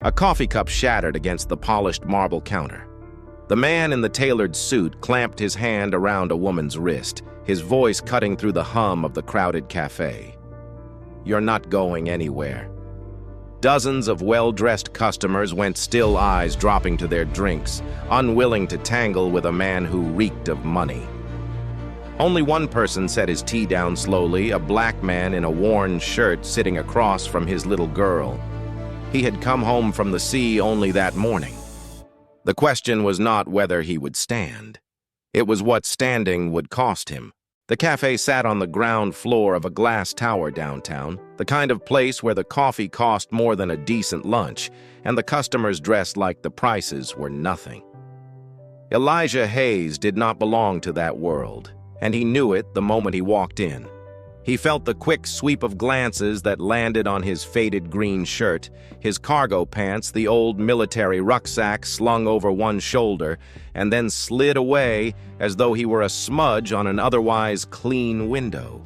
A coffee cup shattered against the polished marble counter. The man in the tailored suit clamped his hand around a woman's wrist, his voice cutting through the hum of the crowded cafe. "You're not going anywhere." Dozens of well-dressed customers went still eyes dropping to their drinks, unwilling to tangle with a man who reeked of money. Only one person set his tea down slowly, a black man in a worn shirt sitting across from his little girl. He had come home from the sea only that morning. The question was not whether he would stand. It was what standing would cost him. The cafe sat on the ground floor of a glass tower downtown, the kind of place where the coffee cost more than a decent lunch, and the customers dressed like the prices were nothing. Elijah Hayes did not belong to that world, and he knew it the moment he walked in. He felt the quick sweep of glances that landed on his faded green shirt, his cargo pants, the old military rucksack slung over one shoulder, and then slid away as though he were a smudge on an otherwise clean window.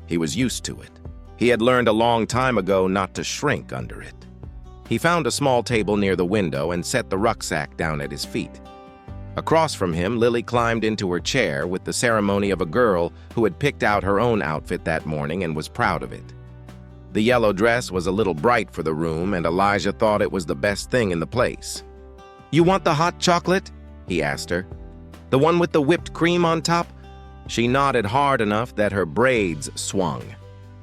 He was used to it. He had learned a long time ago not to shrink under it. He found a small table near the window and set the rucksack down at his feet. Across from him, Lily climbed into her chair with the ceremony of a girl who had picked out her own outfit that morning and was proud of it. The yellow dress was a little bright for the room, and Elijah thought it was the best thing in the place. "You want the hot chocolate?" he asked her. "The one with the whipped cream on top?" She nodded hard enough that her braids swung.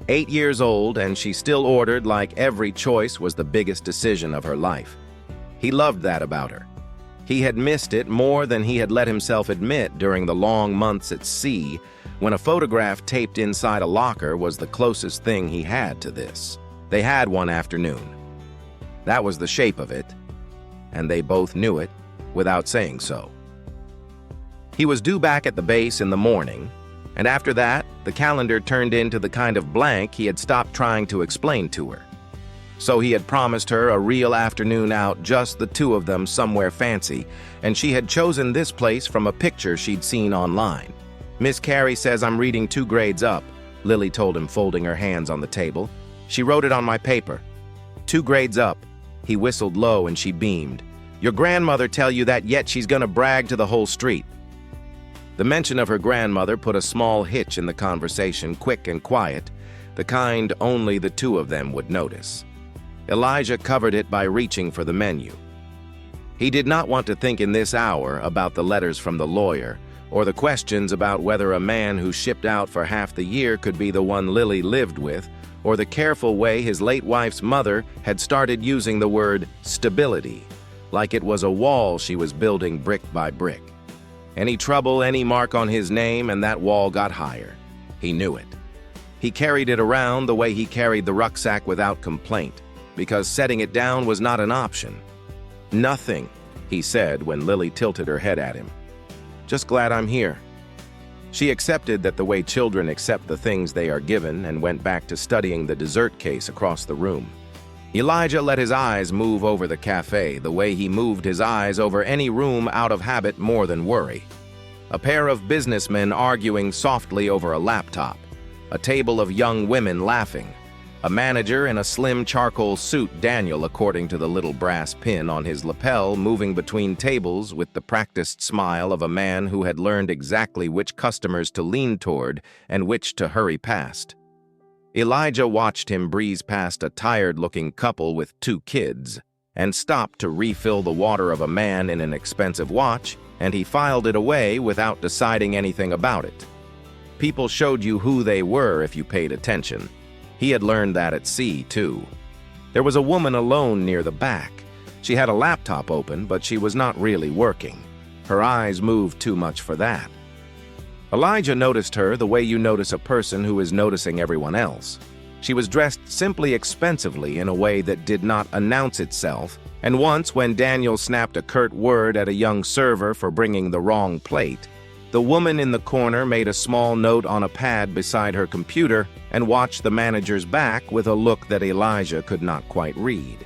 8 years old, and she still ordered like every choice was the biggest decision of her life. He loved that about her. He had missed it more than he had let himself admit during the long months at sea, when a photograph taped inside a locker was the closest thing he had to this. They had one afternoon. That was the shape of it, and they both knew it without saying so. He was due back at the base in the morning, and after that, the calendar turned into the kind of blank he had stopped trying to explain to her. So he had promised her a real afternoon out, just the two of them somewhere fancy, and she had chosen this place from a picture she'd seen online. "Miss Carey says I'm reading 2 grades up," Lily told him, folding her hands on the table. "She wrote it on my paper. 2 grades up." He whistled low and she beamed. "Your grandmother tell you that yet she's gonna brag to the whole street." The mention of her grandmother put a small hitch in the conversation, quick and quiet, the kind only the two of them would notice. Elijah covered it by reaching for the menu. He did not want to think in this hour about the letters from the lawyer, or the questions about whether a man who shipped out for half the year could be the one Lily lived with, or the careful way his late wife's mother had started using the word stability, like it was a wall she was building brick by brick. Any trouble, any mark on his name, and that wall got higher. He knew it. He carried it around the way he carried the rucksack without complaint, because setting it down was not an option. "Nothing," he said when Lily tilted her head at him. "Just glad I'm here." She accepted that the way children accept the things they are given and went back to studying the dessert case across the room. Elijah let his eyes move over the cafe the way he moved his eyes over any room out of habit more than worry. A pair of businessmen arguing softly over a laptop, a table of young women laughing, a manager in a slim charcoal suit, Daniel according to the little brass pin on his lapel, moving between tables with the practiced smile of a man who had learned exactly which customers to lean toward and which to hurry past. Elijah watched him breeze past a tired-looking couple with 2 kids and stopped to refill the water of a man in an expensive watch, and he filed it away without deciding anything about it. People showed you who they were if you paid attention. He had learned that at sea, too. There was a woman alone near the back. She had a laptop open, but she was not really working. Her eyes moved too much for that. Elijah noticed her the way you notice a person who is noticing everyone else. She was dressed simply expensively in a way that did not announce itself, and once when Daniel snapped a curt word at a young server for bringing the wrong plate, the woman in the corner made a small note on a pad beside her computer and watched the manager's back with a look that Elijah could not quite read.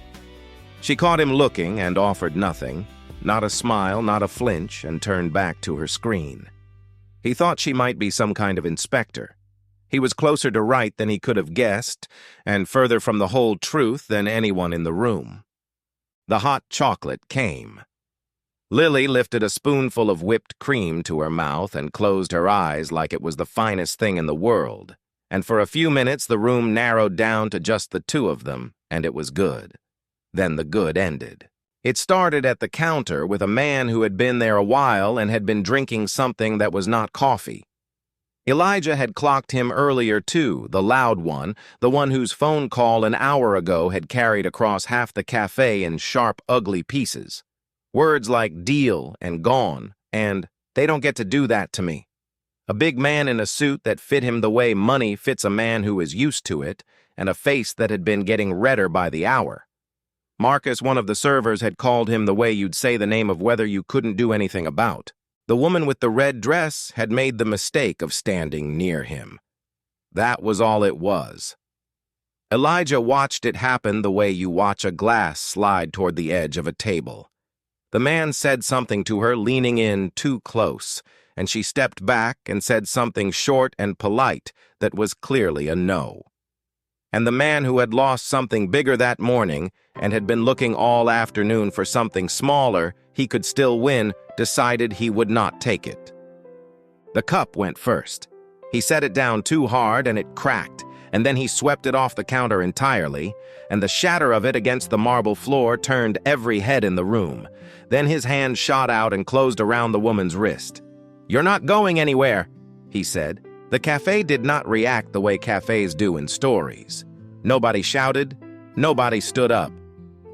She caught him looking and offered nothing, not a smile, not a flinch, and turned back to her screen. He thought she might be some kind of inspector. He was closer to right than he could have guessed, and further from the whole truth than anyone in the room. The hot chocolate came. Lily lifted a spoonful of whipped cream to her mouth and closed her eyes like it was the finest thing in the world. And for a few minutes the room narrowed down to just the two of them, and it was good. Then the good ended. It started at the counter with a man who had been there a while and had been drinking something that was not coffee. Elijah had clocked him earlier too, the loud one, the one whose phone call an hour ago had carried across half the cafe in sharp, ugly pieces. Words like deal and gone and they don't get to do that to me. A big man in a suit that fit him the way money fits a man who is used to it, and a face that had been getting redder by the hour. Marcus, one of the servers, had called him the way you'd say the name of weather you couldn't do anything about. The woman with the red dress had made the mistake of standing near him. That was all it was. Elijah watched it happen the way you watch a glass slide toward the edge of a table. The man said something to her, leaning in too close, and she stepped back and said something short and polite that was clearly a no. And the man who had lost something bigger that morning and had been looking all afternoon for something smaller he could still win decided he would not take it. The cup went first. He set it down too hard and it cracked, and then he swept it off the counter entirely, and the shatter of it against the marble floor turned every head in the room. Then his hand shot out and closed around the woman's wrist. "You're not going anywhere," he said. The cafe did not react the way cafes do in stories. Nobody shouted. Nobody stood up.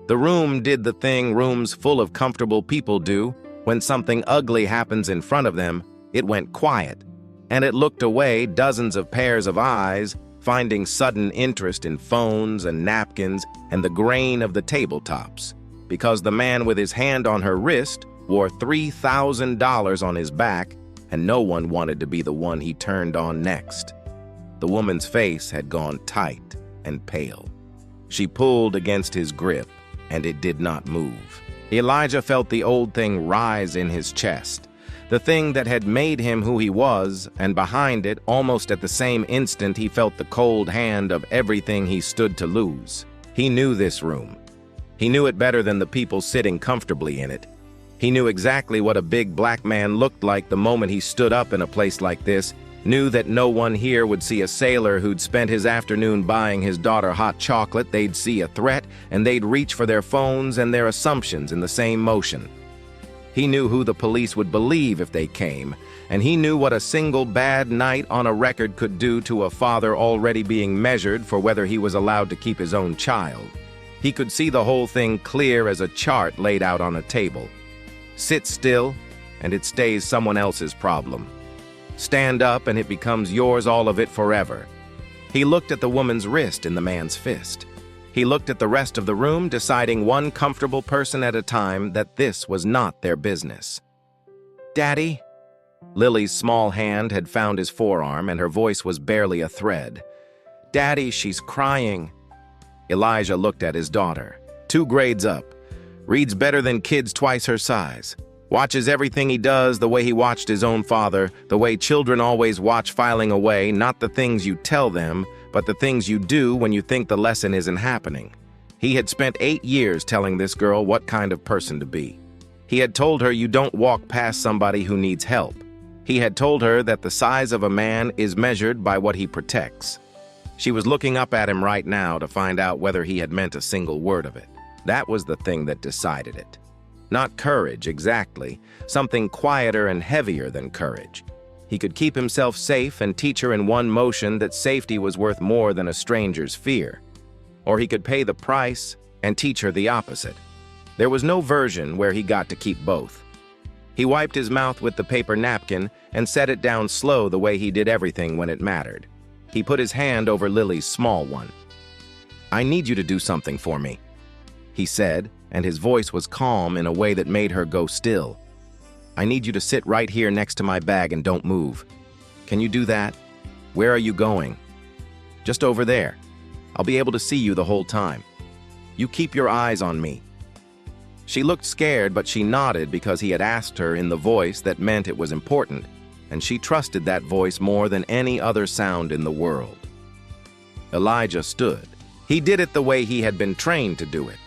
The room did the thing rooms full of comfortable people do. When something ugly happens in front of them, it went quiet, and it looked away dozens of pairs of eyes, finding sudden interest in phones and napkins and the grain of the tabletops, because the man with his hand on her wrist wore $3,000 on his back, and no one wanted to be the one he turned on next. The woman's face had gone tight and pale. She pulled against his grip, and it did not move. Elijah felt the old thing rise in his chest, the thing that had made him who he was, and behind it, almost at the same instant, he felt the cold hand of everything he stood to lose. He knew this room. He knew it better than the people sitting comfortably in it. He knew exactly what a big black man looked like the moment he stood up in a place like this, knew that no one here would see a sailor who'd spent his afternoon buying his daughter hot chocolate. They'd see a threat, and they'd reach for their phones and their assumptions in the same motion. He knew who the police would believe if they came, and he knew what a single bad night on a record could do to a father already being measured for whether he was allowed to keep his own child. He could see the whole thing clear as a chart laid out on a table. Sit still, and it stays someone else's problem. Stand up, and it becomes yours, all of it, forever. He looked at the woman's wrist in the man's fist. He looked at the rest of the room, deciding one comfortable person at a time that this was not their business. "Daddy?" Lily's small hand had found his forearm, and her voice was barely a thread. "Daddy, she's crying." Elijah looked at his daughter. 2 grades up. Reads better than kids twice her size. Watches everything he does the way he watched his own father, the way children always watch filing away, not the things you tell them, but the things you do when you think the lesson isn't happening. He had spent 8 years telling this girl what kind of person to be. He had told her you don't walk past somebody who needs help. He had told her that the size of a man is measured by what he protects. She was looking up at him right now to find out whether he had meant a single word of it. That was the thing that decided it. Not courage, exactly. Something quieter and heavier than courage. He could keep himself safe and teach her in one motion that safety was worth more than a stranger's fear. Or he could pay the price and teach her the opposite. There was no version where he got to keep both. He wiped his mouth with the paper napkin and set it down slow the way he did everything when it mattered. He put his hand over Lily's small one. "I need you to do something for me," he said, and his voice was calm in a way that made her go still. "I need you to sit right here next to my bag and don't move. Can you do that? Where are you going?" "Just over there. I'll be able to see you the whole time. You keep your eyes on me." She looked scared, but she nodded because he had asked her in the voice that meant it was important, and she trusted that voice more than any other sound in the world. Elijah stood. He did it the way he had been trained to do it.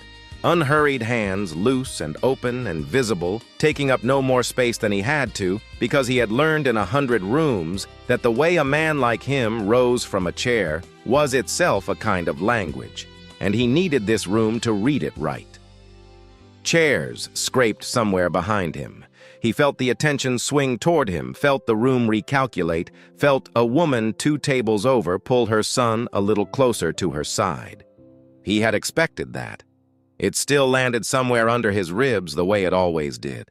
Unhurried hands, loose and open and visible, taking up no more space than he had to, because he had learned in 100 rooms that the way a man like him rose from a chair was itself a kind of language, and he needed this room to read it right. Chairs scraped somewhere behind him. He felt the attention swing toward him, felt the room recalculate, felt a woman 2 tables over pull her son a little closer to her side. He had expected that. It still landed somewhere under his ribs the way it always did.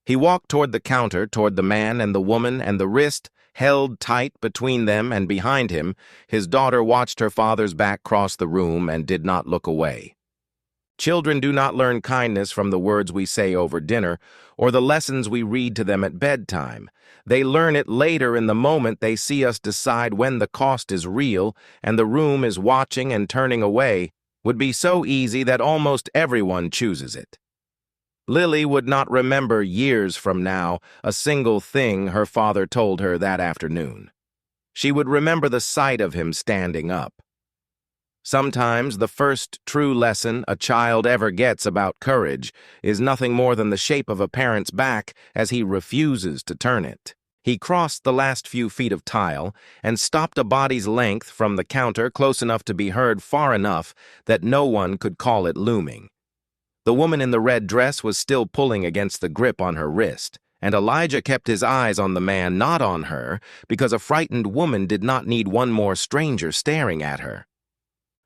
He walked toward the counter, toward the man and the woman, and the wrist held tight between them and behind him. His daughter watched her father's back cross the room and did not look away. Children do not learn kindness from the words we say over dinner or the lessons we read to them at bedtime. They learn it later in the moment they see us decide when the cost is real and the room is watching, and turning away would be so easy that almost everyone chooses it. Lily would not remember years from now a single thing her father told her that afternoon. She would remember the sight of him standing up. Sometimes the first true lesson a child ever gets about courage is nothing more than the shape of a parent's back as he refuses to turn it. He crossed the last few feet of tile and stopped a body's length from the counter close enough to be heard far enough that no one could call it looming. The woman in the red dress was still pulling against the grip on her wrist, and Elijah kept his eyes on the man, not on her, because a frightened woman did not need one more stranger staring at her.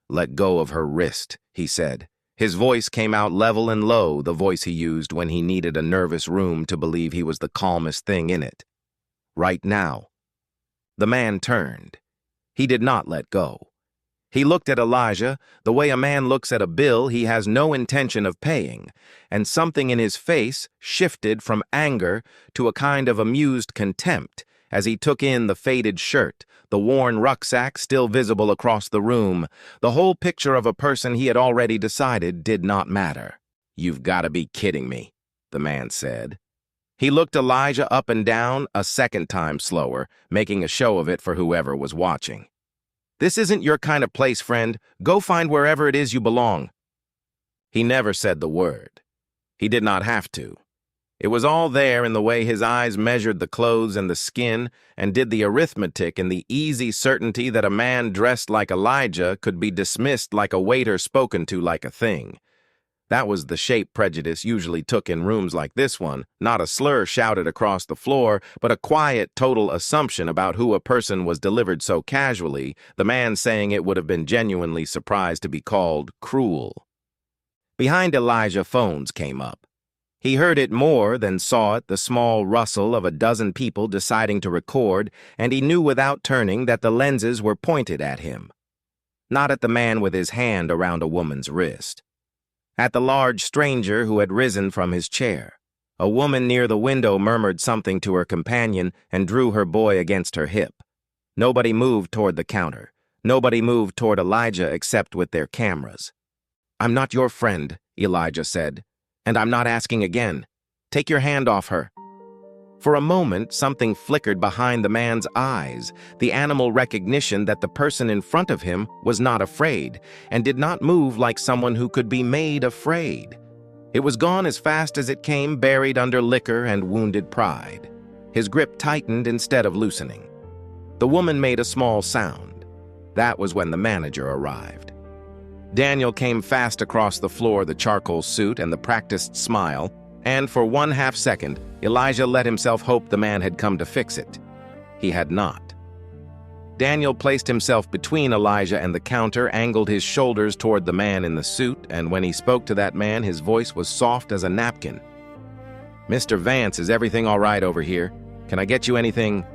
"Let go of her wrist," he said. His voice came out level and low, the voice he used when he needed a nervous room to believe he was the calmest thing in it. "Right now." The man turned. He did not let go. He looked at Elijah the way a man looks at a bill he has no intention of paying, and something in his face shifted from anger to a kind of amused contempt as he took in the faded shirt, the worn rucksack still visible across the room. The whole picture of a person he had already decided did not matter. "You've got to be kidding me," the man said. He looked Elijah up and down a second time slower, making a show of it for whoever was watching. "This isn't your kind of place, friend. Go find wherever it is you belong." He never said the word. He did not have to. It was all there in the way his eyes measured the clothes and the skin and did the arithmetic in the easy certainty that a man dressed like Elijah could be dismissed like a waiter spoken to like a thing. That was the shape prejudice usually took in rooms like this one, not a slur shouted across the floor, but a quiet, total assumption about who a person was delivered so casually, the man saying it would have been genuinely surprised to be called cruel. Behind Elijah, phones came up. He heard it more than saw it, the small rustle of a dozen people deciding to record, and he knew without turning that the lenses were pointed at him. Not at the man with his hand around a woman's wrist. At the large stranger who had risen from his chair. A woman near the window murmured something to her companion and drew her boy against her hip. Nobody moved toward the counter. Nobody moved toward Elijah except with their cameras. "I'm not your friend," Elijah said, "and I'm not asking again. Take your hand off her." For a moment, something flickered behind the man's eyes, the animal recognition that the person in front of him was not afraid, and did not move like someone who could be made afraid. It was gone as fast as it came, buried under liquor and wounded pride. His grip tightened instead of loosening. The woman made a small sound. That was when the manager arrived. Daniel came fast across the floor, the charcoal suit and the practiced smile, and for 1/2 second, Elijah let himself hope the man had come to fix it. He had not. Daniel placed himself between Elijah and the counter, angled his shoulders toward the man in the suit, and when he spoke to that man, his voice was soft as a napkin. "Mr. Vance, is everything all right over here? Can I get you anything?"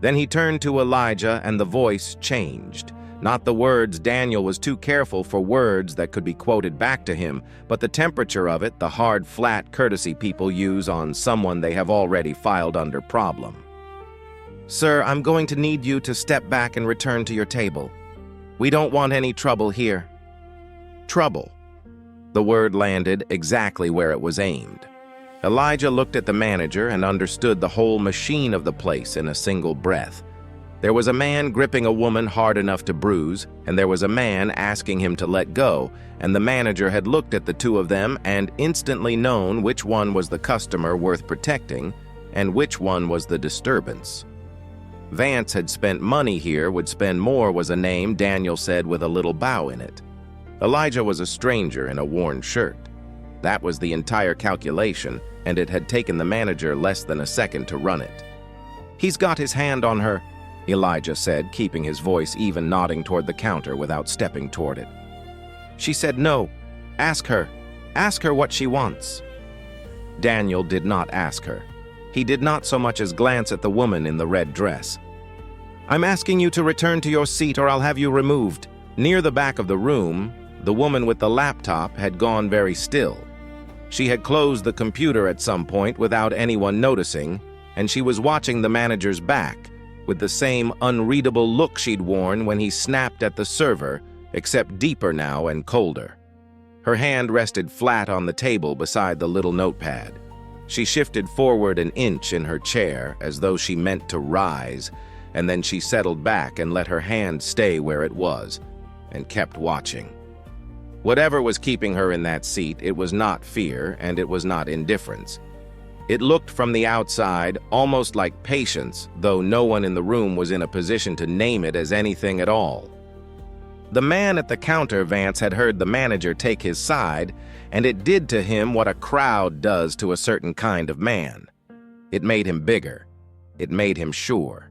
Then he turned to Elijah, and the voice changed. Not the words. Daniel was too careful for words that could be quoted back to him, but the temperature of it, the hard, flat courtesy people use on someone they have already filed under problem. "Sir, I'm going to need you to step back and return to your table. We don't want any trouble here." Trouble. The word landed exactly where it was aimed. Elijah looked at the manager and understood the whole machine of the place in a single breath. There was a man gripping a woman hard enough to bruise, and there was a man asking him to let go, and the manager had looked at the two of them and instantly known which one was the customer worth protecting and which one was the disturbance. Vance had spent money here, would spend more was a name Daniel said with a little bow in it. Elijah was a stranger in a worn shirt. That was the entire calculation, and it had taken the manager less than a second to run it. "He's got his hand on her," Elijah said, keeping his voice even, nodding toward the counter without stepping toward it. "She said no. Ask her. Ask her what she wants." Daniel did not ask her. He did not so much as glance at the woman in the red dress. "I'm asking you to return to your seat or I'll have you removed." Near the back of the room, the woman with the laptop had gone very still. She had closed the computer at some point without anyone noticing, and she was watching the manager's back, with the same unreadable look she'd worn when he snapped at the server, except deeper now and colder. Her hand rested flat on the table beside the little notepad. She shifted forward an inch in her chair as though she meant to rise, and then she settled back and let her hand stay where it was, and kept watching. Whatever was keeping her in that seat, it was not fear and it was not indifference. It looked from the outside almost like patience, though no one in the room was in a position to name it as anything at all. The man at the counter, Vance had heard the manager take his side, and it did to him what a crowd does to a certain kind of man. It made him bigger. It made him sure.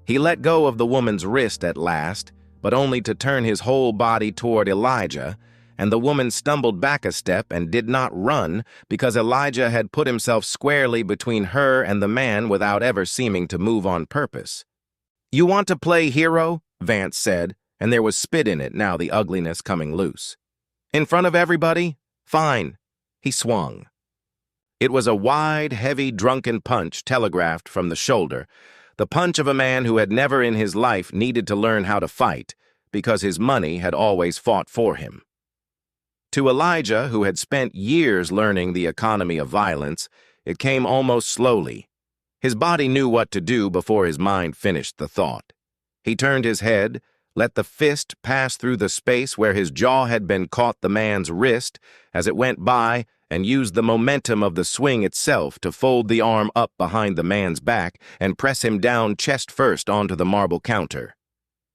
He let go of the woman's wrist at last, but only to turn his whole body toward Elijah, and the woman stumbled back a step and did not run because Elijah had put himself squarely between her and the man without ever seeming to move on purpose. "You want to play hero?" Vance said, and there was spit in it now, the ugliness coming loose. "In front of everybody? Fine." He swung. It was a wide, heavy, drunken punch telegraphed from the shoulder, the punch of a man who had never in his life needed to learn how to fight because his money had always fought for him. To Elijah, who had spent years learning the economy of violence, it came almost slowly. His body knew what to do before his mind finished the thought. He turned his head, let the fist pass through the space where his jaw had been caught the man's wrist as it went by, and used the momentum of the swing itself to fold the arm up behind the man's back and press him down chest first onto the marble counter.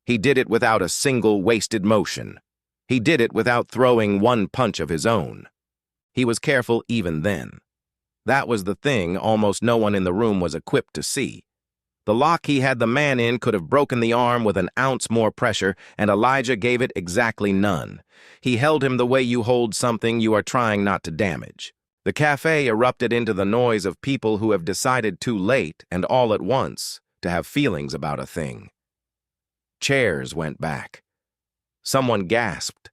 He did it without a single wasted motion. He did it without throwing one punch of his own. He was careful even then. That was the thing almost no one in the room was equipped to see. The lock he had the man in could have broken the arm with an ounce more pressure, and Elijah gave it exactly none. He held him the way you hold something you are trying not to damage. The cafe erupted into the noise of people who have decided too late and all at once to have feelings about a thing. Chairs went back. Someone gasped.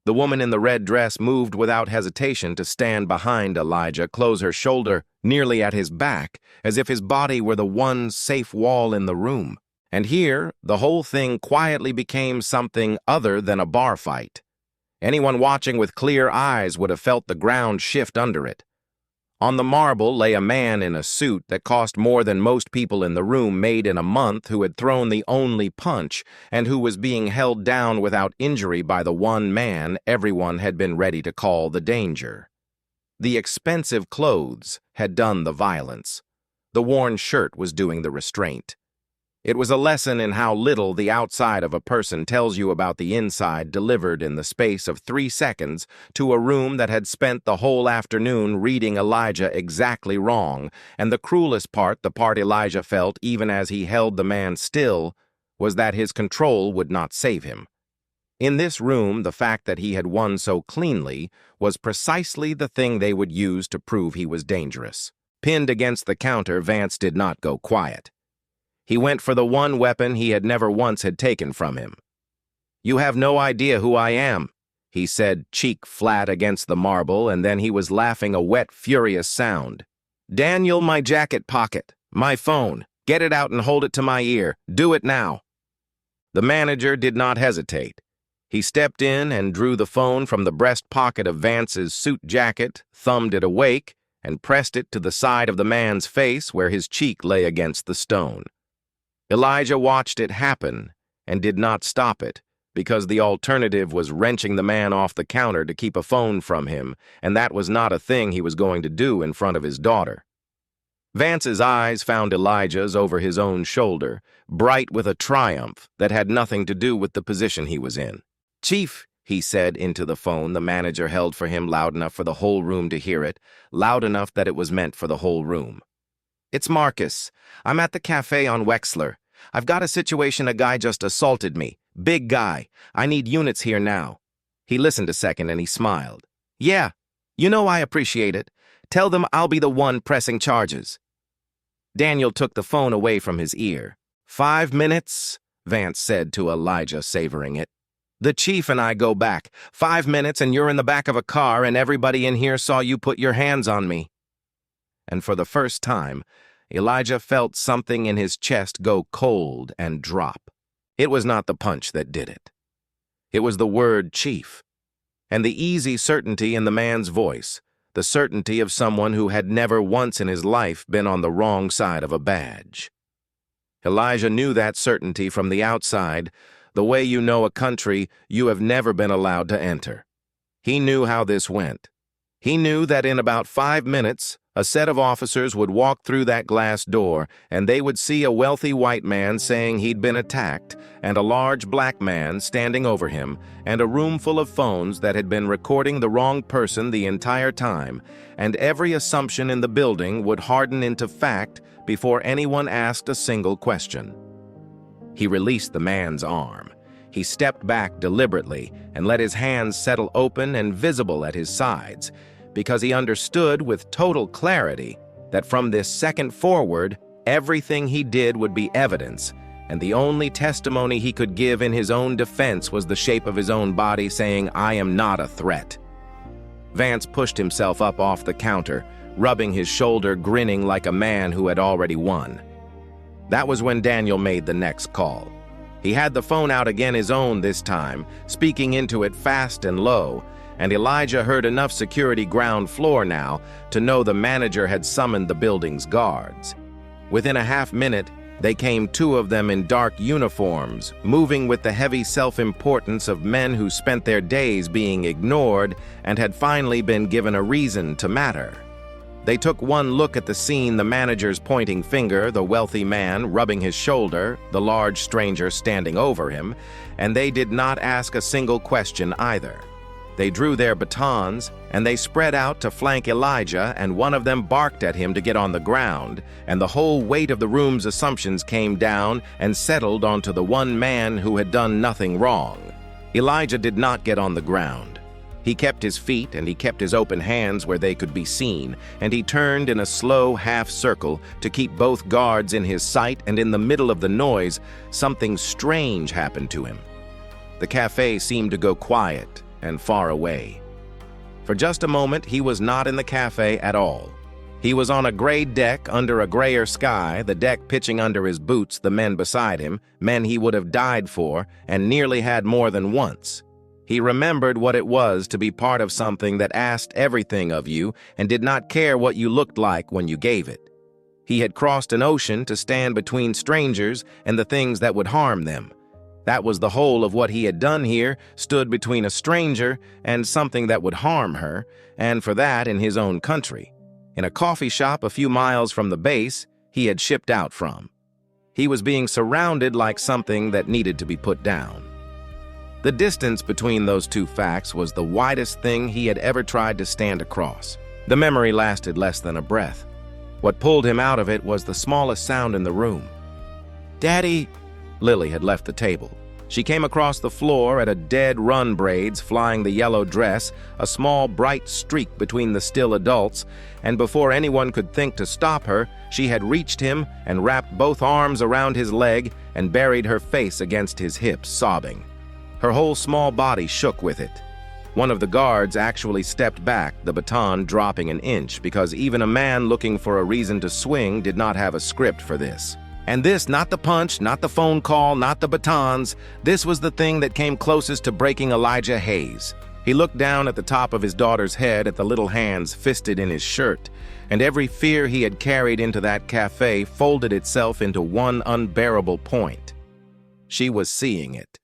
The woman in the red dress moved without hesitation to stand behind Elijah, close her shoulder nearly at his back, as if his body were the one safe wall in the room. And here, the whole thing quietly became something other than a bar fight. Anyone watching with clear eyes would have felt the ground shift under it. On the marble lay a man in a suit that cost more than most people in the room made in a month, who had thrown the only punch and who was being held down without injury by the one man everyone had been ready to call the danger. The expensive clothes had done the violence. The worn shirt was doing the restraint. It was a lesson in how little the outside of a person tells you about the inside, delivered in the space of 3 seconds to a room that had spent the whole afternoon reading Elijah exactly wrong, and the cruelest part, the part Elijah felt even as he held the man still, was that his control would not save him. In this room, the fact that he had won so cleanly was precisely the thing they would use to prove he was dangerous. Pinned against the counter, Vance did not go quiet. He went for the one weapon he had never once had taken from him. "You have no idea who I am," he said, cheek flat against the marble, and then he was laughing a wet, furious sound. "Daniel, my jacket pocket, my phone. Get it out and hold it to my ear. Do it now." The manager did not hesitate. He stepped in and drew the phone from the breast pocket of Vance's suit jacket, thumbed it awake, and pressed it to the side of the man's face where his cheek lay against the stone. Elijah watched it happen and did not stop it, because the alternative was wrenching the man off the counter to keep a phone from him, and that was not a thing he was going to do in front of his daughter. Vance's eyes found Elijah's over his own shoulder, bright with a triumph that had nothing to do with the position he was in. "Chief," he said into the phone the manager held for him loud enough for the whole room to hear it, loud enough that it was meant for the whole room. "It's Marcus. I'm at the cafe on Wexler. I've got a situation. A guy just assaulted me. Big guy. I need units here now." He listened a second and he smiled. "Yeah, you know I appreciate it. Tell them I'll be the one pressing charges." Daniel took the phone away from his ear. 5 minutes, Vance said to Elijah, savoring it. "The chief and I go back. 5 minutes and you're in the back of a car and everybody in here saw you put your hands on me." And for the first time, Elijah felt something in his chest go cold and drop. It was not the punch that did it. It was the word chief, and the easy certainty in the man's voice, the certainty of someone who had never once in his life been on the wrong side of a badge. Elijah knew that certainty from the outside, the way you know a country you have never been allowed to enter. He knew how this went. He knew that in about 5 minutes, a set of officers would walk through that glass door, and they would see a wealthy white man saying he'd been attacked, and a large black man standing over him, and a room full of phones that had been recording the wrong person the entire time, and every assumption in the building would harden into fact before anyone asked a single question. He released the man's arm. He stepped back deliberately and let his hands settle open and visible at his sides, because he understood with total clarity that from this second forward, everything he did would be evidence, and the only testimony he could give in his own defense was the shape of his own body saying, "I am not a threat." Vance pushed himself up off the counter, rubbing his shoulder, grinning like a man who had already won. That was when Daniel made the next call. He had the phone out again, his own this time, speaking into it fast and low, and Elijah heard enough security ground floor now to know the manager had summoned the building's guards. Within a half minute, they came, 2 of them in dark uniforms, moving with the heavy self-importance of men who spent their days being ignored and had finally been given a reason to matter. They took one look at the scene, the manager's pointing finger, the wealthy man rubbing his shoulder, the large stranger standing over him, and they did not ask a single question either. They drew their batons, and they spread out to flank Elijah, and one of them barked at him to get on the ground, and the whole weight of the room's assumptions came down and settled onto the one man who had done nothing wrong. Elijah did not get on the ground. He kept his feet, and he kept his open hands where they could be seen, and he turned in a slow half-circle to keep both guards in his sight, and in the middle of the noise, something strange happened to him. The cafe seemed to go quiet and far away. For just a moment, he was not in the cafe at all. He was on a gray deck under a grayer sky, the deck pitching under his boots the men beside him, men he would have died for and nearly had more than once. He remembered what it was to be part of something that asked everything of you and did not care what you looked like when you gave it. He had crossed an ocean to stand between strangers and the things that would harm them. That was the whole of what he had done here, stood between a stranger and something that would harm her, and for that in his own country. In a coffee shop a few miles from the base he had shipped out from. He was being surrounded like something that needed to be put down. The distance between those two facts was the widest thing he had ever tried to stand across. The memory lasted less than a breath. What pulled him out of it was the smallest sound in the room. "Daddy!" Lily had left the table. She came across the floor at a dead run, braids flying the yellow dress, a small bright streak between the still adults, and before anyone could think to stop her, she had reached him and wrapped both arms around his leg and buried her face against his hips, sobbing. Her whole small body shook with it. One of the guards actually stepped back, the baton dropping an inch, because even a man looking for a reason to swing did not have a script for this. And this, not the punch, not the phone call, not the batons, this was the thing that came closest to breaking Elijah Hayes. He looked down at the top of his daughter's head at the little hands fisted in his shirt, and every fear he had carried into that cafe folded itself into one unbearable point. She was seeing it.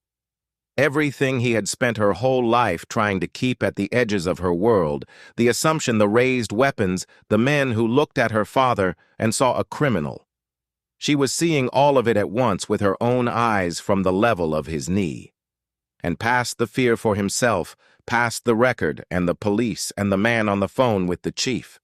Everything he had spent her whole life trying to keep at the edges of her world, the assumption, the raised weapons, the men who looked at her father and saw a criminal. She was seeing all of it at once with her own eyes from the level of his knee. And past the fear for himself, past the record and the police and the man on the phone with the chief,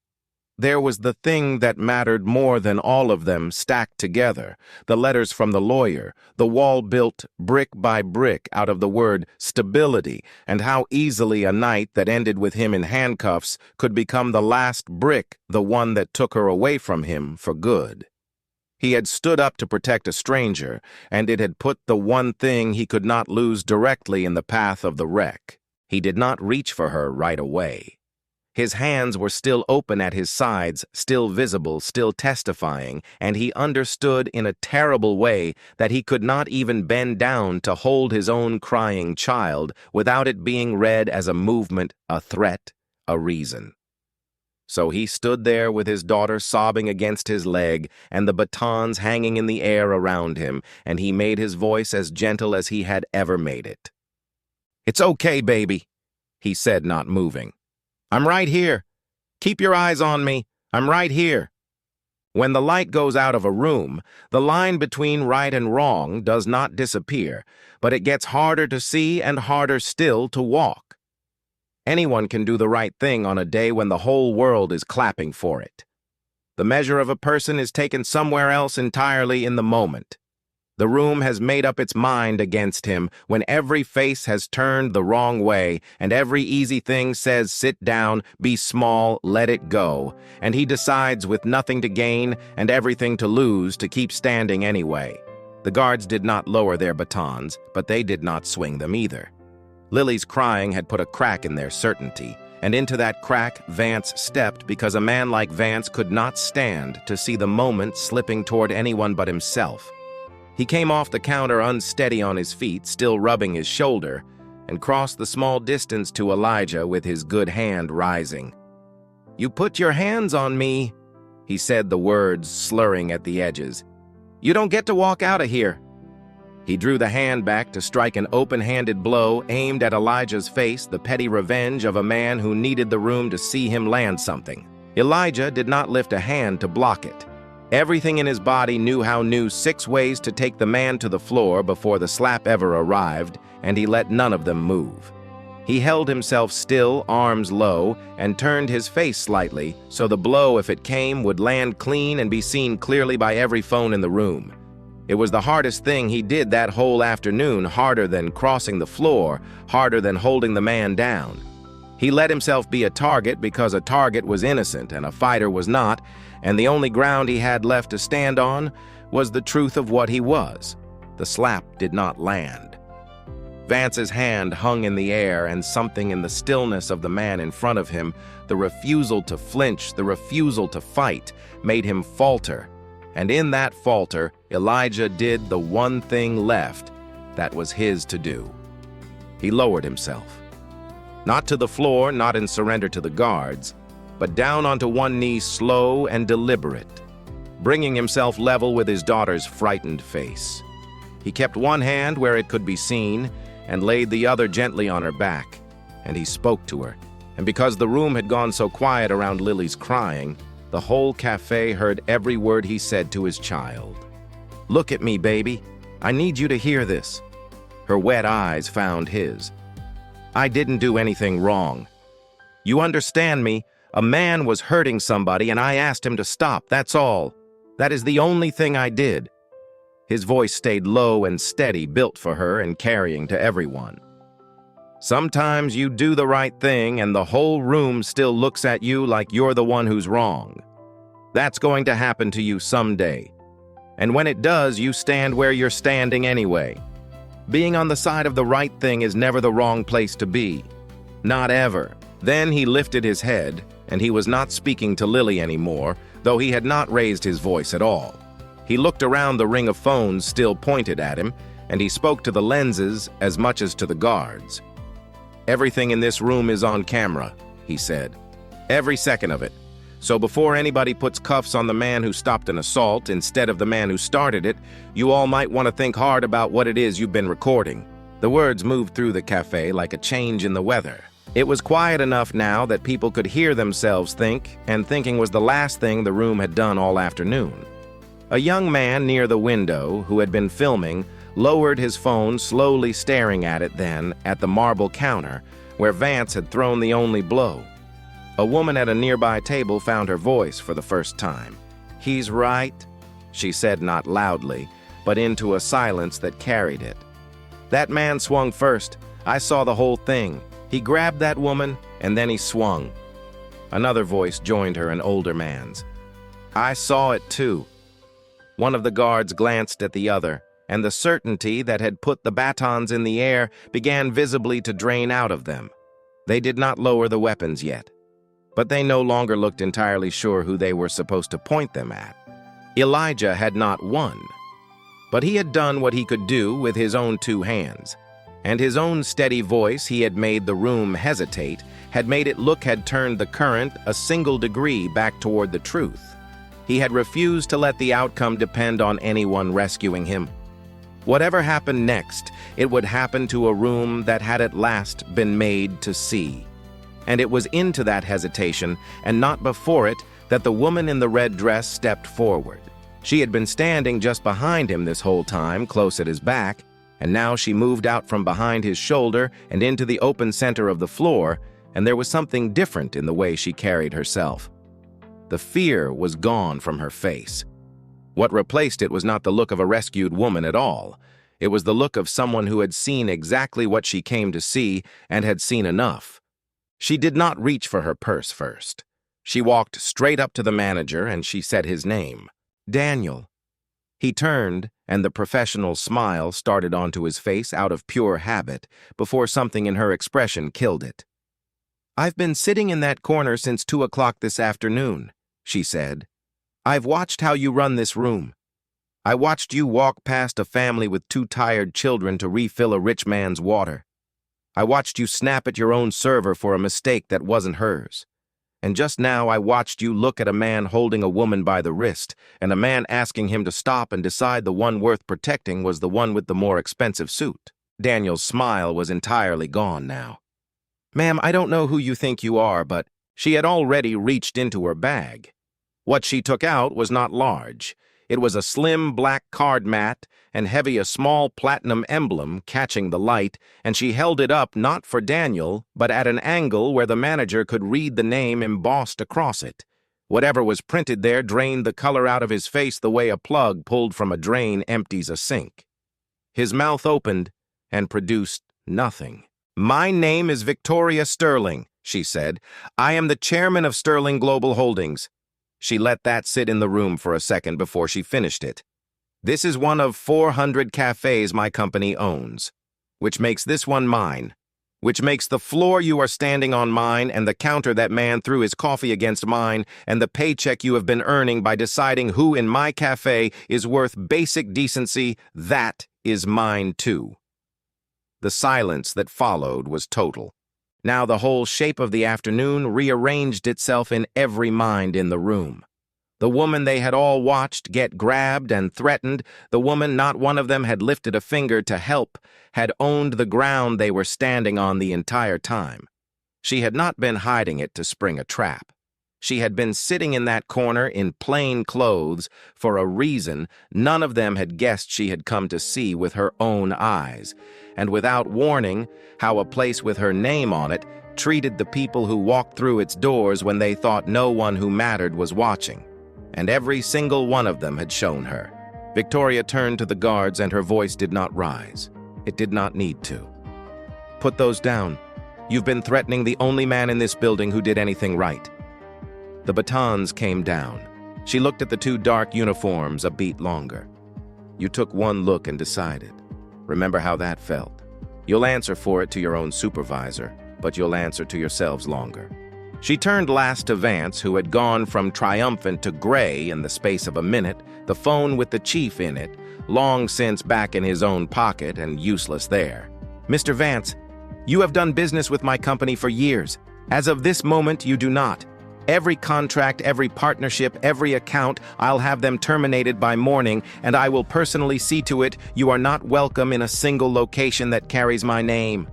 there was the thing that mattered more than all of them stacked together, the letters from the lawyer, the wall built brick by brick out of the word stability, and how easily a night that ended with him in handcuffs could become the last brick, the one that took her away from him for good. He had stood up to protect a stranger, and it had put the one thing he could not lose directly in the path of the wreck. He did not reach for her right away. His hands were still open at his sides, still visible, still testifying, and he understood in a terrible way that he could not even bend down to hold his own crying child without it being read as a movement, a threat, a reason. So he stood there with his daughter sobbing against his leg and the batons hanging in the air around him, and he made his voice as gentle as he had ever made it. "It's okay, baby," he said, not moving. "I'm right here. Keep your eyes on me. I'm right here." When the light goes out of a room, the line between right and wrong does not disappear, but it gets harder to see and harder still to walk. Anyone can do the right thing on a day when the whole world is clapping for it. The measure of a person is taken somewhere else entirely in the moment. The room has made up its mind against him when every face has turned the wrong way and every easy thing says sit down, be small, let it go, and he decides with nothing to gain and everything to lose to keep standing anyway. The guards did not lower their batons, but they did not swing them either. Lily's crying had put a crack in their certainty, and into that crack Vance stepped because a man like Vance could not stand to see the moment slipping toward anyone but himself. He came off the counter unsteady on his feet, still rubbing his shoulder, and crossed the small distance to Elijah with his good hand rising. "You put your hands on me," he said, the words slurring at the edges. "You don't get to walk out of here." He drew the hand back to strike an open-handed blow aimed at Elijah's face, the petty revenge of a man who needed the room to see him land something. Elijah did not lift a hand to block it. Everything in his body knew 6 ways to take the man to the floor before the slap ever arrived, and he let none of them move. He held himself still, arms low, and turned his face slightly so the blow, if it came, would land clean and be seen clearly by every phone in the room. It was the hardest thing he did that whole afternoon, harder than crossing the floor, harder than holding the man down. He let himself be a target because a target was innocent and a fighter was not, and the only ground he had left to stand on was the truth of what he was. The slap did not land. Vance's hand hung in the air, and something in the stillness of the man in front of him, the refusal to flinch, the refusal to fight, made him falter. And in that falter, Elijah did the one thing left that was his to do. He lowered himself. Not to the floor, not in surrender to the guards, but down onto one knee, slow and deliberate, bringing himself level with his daughter's frightened face. He kept one hand where it could be seen and laid the other gently on her back, and he spoke to her. And because the room had gone so quiet around Lily's crying, the whole cafe heard every word he said to his child. "Look at me, baby. I need you to hear this." Her wet eyes found his. "I didn't do anything wrong. You understand me? A man was hurting somebody and I asked him to stop, that's all. That is the only thing I did." His voice stayed low and steady, built for her and carrying to everyone. Sometimes you do the right thing and the whole room still looks at you like you're the one who's wrong. That's going to happen to you someday. And when it does, you stand where you're standing anyway. Being on the side of the right thing is never the wrong place to be. Not ever. Then he lifted his head, and he was not speaking to Lily anymore, though he had not raised his voice at all. He looked around the ring of phones still pointed at him, and he spoke to the lenses as much as to the guards. "Everything in this room is on camera," he said. "Every second of it. So before anybody puts cuffs on the man who stopped an assault instead of the man who started it, you all might want to think hard about what it is you've been recording." The words moved through the cafe like a change in the weather. It was quiet enough now that people could hear themselves think, and thinking was the last thing the room had done all afternoon. A young man near the window, who had been filming, lowered his phone, slowly staring at it then, at the marble counter, where Vance had thrown the only blow. A woman at a nearby table found her voice for the first time. "He's right," she said, not loudly, but into a silence that carried it. "That man swung first. I saw the whole thing. He grabbed that woman, and then he swung." Another voice joined her, an older man's. "I saw it too." One of the guards glanced at the other, and the certainty that had put the batons in the air began visibly to drain out of them. They did not lower the weapons yet, but they no longer looked entirely sure who they were supposed to point them at. Elijah had not won, but he had done what he could do with his own two hands. And his own steady voice, he had made the room hesitate, had made it look had turned the current a single degree back toward the truth. He had refused to let the outcome depend on anyone rescuing him. Whatever happened next, it would happen to a room that had at last been made to see. And it was into that hesitation, and not before it, that the woman in the red dress stepped forward. She had been standing just behind him this whole time, close at his back, and now she moved out from behind his shoulder and into the open center of the floor, and there was something different in the way she carried herself. The fear was gone from her face. What replaced it was not the look of a rescued woman at all. It was the look of someone who had seen exactly what she came to see and had seen enough. She did not reach for her purse first. She walked straight up to the manager and she said his name, "Daniel." He turned, and the professional smile started onto his face out of pure habit, before something in her expression killed it. "I've been sitting in that corner since 2 o'clock this afternoon," she said. "I've watched how you run this room. I watched you walk past a family with 2 tired children to refill a rich man's water. I watched you snap at your own server for a mistake that wasn't hers. And just now I watched you look at a man holding a woman by the wrist, and a man asking him to stop and decide the one worth protecting was the one with the more expensive suit." Daniel's smile was entirely gone now. "Ma'am, I don't know who you think you are, but..." She had already reached into her bag. What she took out was not large. It was a slim black card mat and heavy a small platinum emblem catching the light, and she held it up not for Daniel, but at an angle where the manager could read the name embossed across it. Whatever was printed there drained the color out of his face the way a plug pulled from a drain empties a sink. His mouth opened and produced nothing. "My name is Victoria Sterling," she said. "I am the chairman of Sterling Global Holdings." She let that sit in the room for a second before she finished it. "This is one of 400 cafes my company owns, which makes this one mine, which makes the floor you are standing on mine, and the counter that man threw his coffee against mine, and the paycheck you have been earning by deciding who in my cafe is worth basic decency, that is mine too." The silence that followed was total. Now the whole shape of the afternoon rearranged itself in every mind in the room. The woman they had all watched get grabbed and threatened, the woman not one of them had lifted a finger to help, had owned the ground they were standing on the entire time. She had not been hiding it to spring a trap. She had been sitting in that corner in plain clothes for a reason none of them had guessed she had come to see with her own eyes, and without warning, how a place with her name on it treated the people who walked through its doors when they thought no one who mattered was watching. And every single one of them had shown her. Victoria turned to the guards and her voice did not rise. It did not need to. "Put those down. You've been threatening the only man in this building who did anything right." The batons came down. She looked at the 2 dark uniforms a beat longer. "You took one look and decided. Remember how that felt. You'll answer for it to your own supervisor, but you'll answer to yourselves longer." She turned last to Vance, who had gone from triumphant to gray in the space of a minute, the phone with the chief in it, long since back in his own pocket and useless there. "Mr. Vance, You have done business with my company for years. As of this moment, you do not. Every contract, every partnership, every account, I'll have them terminated by morning, and I will personally see to it you are not welcome in a single location that carries my name."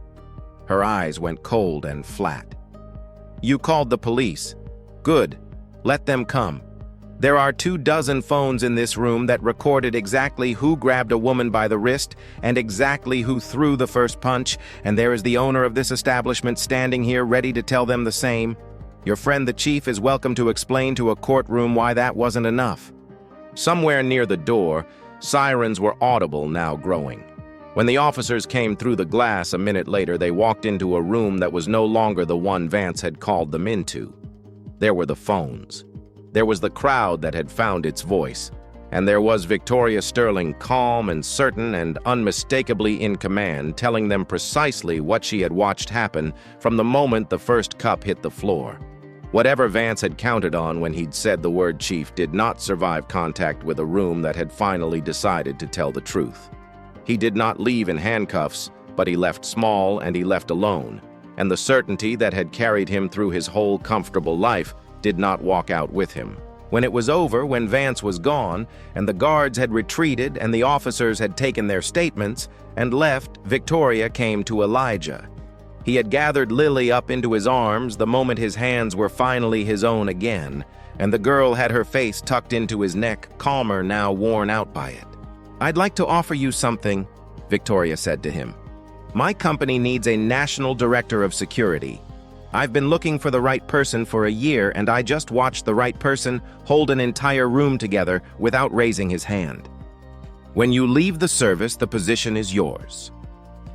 Her eyes went cold and flat. "You called the police. Good. Let them come. There are 24 phones in this room that recorded exactly who grabbed a woman by the wrist and exactly who threw the first punch, and there is the owner of this establishment standing here ready to tell them the same. Your friend the chief is welcome to explain to a courtroom why that wasn't enough." Somewhere near the door, sirens were audible, now growing. When the officers came through the glass a minute later, they walked into a room that was no longer the one Vance had called them into. There were the phones. There was the crowd that had found its voice. And there was Victoria Sterling, calm and certain and unmistakably in command, telling them precisely what she had watched happen from the moment the first cup hit the floor. Whatever Vance had counted on when he'd said the word chief did not survive contact with a room that had finally decided to tell the truth. He did not leave in handcuffs, but he left small and he left alone, and the certainty that had carried him through his whole comfortable life did not walk out with him. When it was over, when Vance was gone, and the guards had retreated and the officers had taken their statements and left, Victoria came to Elijah. He had gathered Lily up into his arms the moment his hands were finally his own again, and the girl had her face tucked into his neck, calmer now, worn out by it. "I'd like to offer you something," Victoria said to him. "My company needs a national director of security. I've been looking for the right person for a year, and I just watched the right person hold an entire room together without raising his hand. When you leave the service, the position is yours.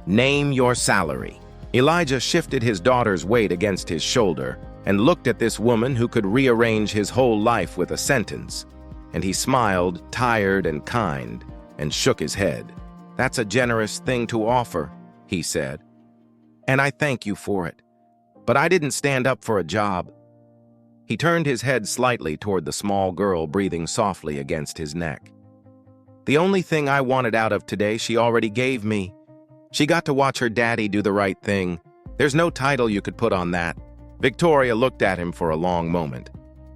Name your salary." Elijah shifted his daughter's weight against his shoulder and looked at this woman who could rearrange his whole life with a sentence. And he smiled, tired and kind, and shook his head. "That's a generous thing to offer," he said. "And I thank you for it. But I didn't stand up for a job." He turned his head slightly toward the small girl breathing softly against his neck. "The only thing I wanted out of today she already gave me. She got to watch her daddy do the right thing. There's no title you could put on that." Victoria looked at him for a long moment,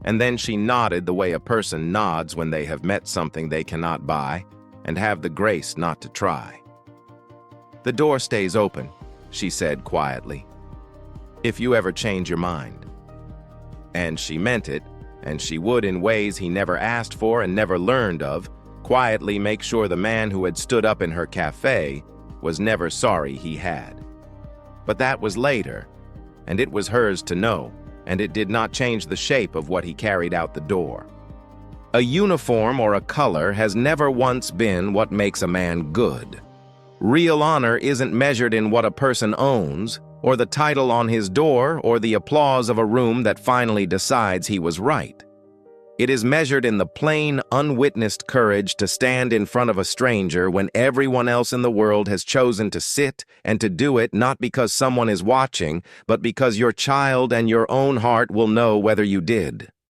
and then she nodded the way a person nods when they have met something they cannot buy and have the grace not to try. "The door stays open," she said quietly, "if you ever change your mind." And she meant it, and she would, in ways he never asked for and never learned of, quietly make sure the man who had stood up in her cafe was never sorry he had. But that was later, and it was hers to know, and it did not change the shape of what he carried out the door. A uniform or a color has never once been what makes a man good. Real honor isn't measured in what a person owns, or the title on his door, or the applause of a room that finally decides he was right. It is measured in the plain, unwitnessed courage to stand in front of a stranger when everyone else in the world has chosen to sit and to do it not because someone is watching, but because your child and your own heart will know whether you did.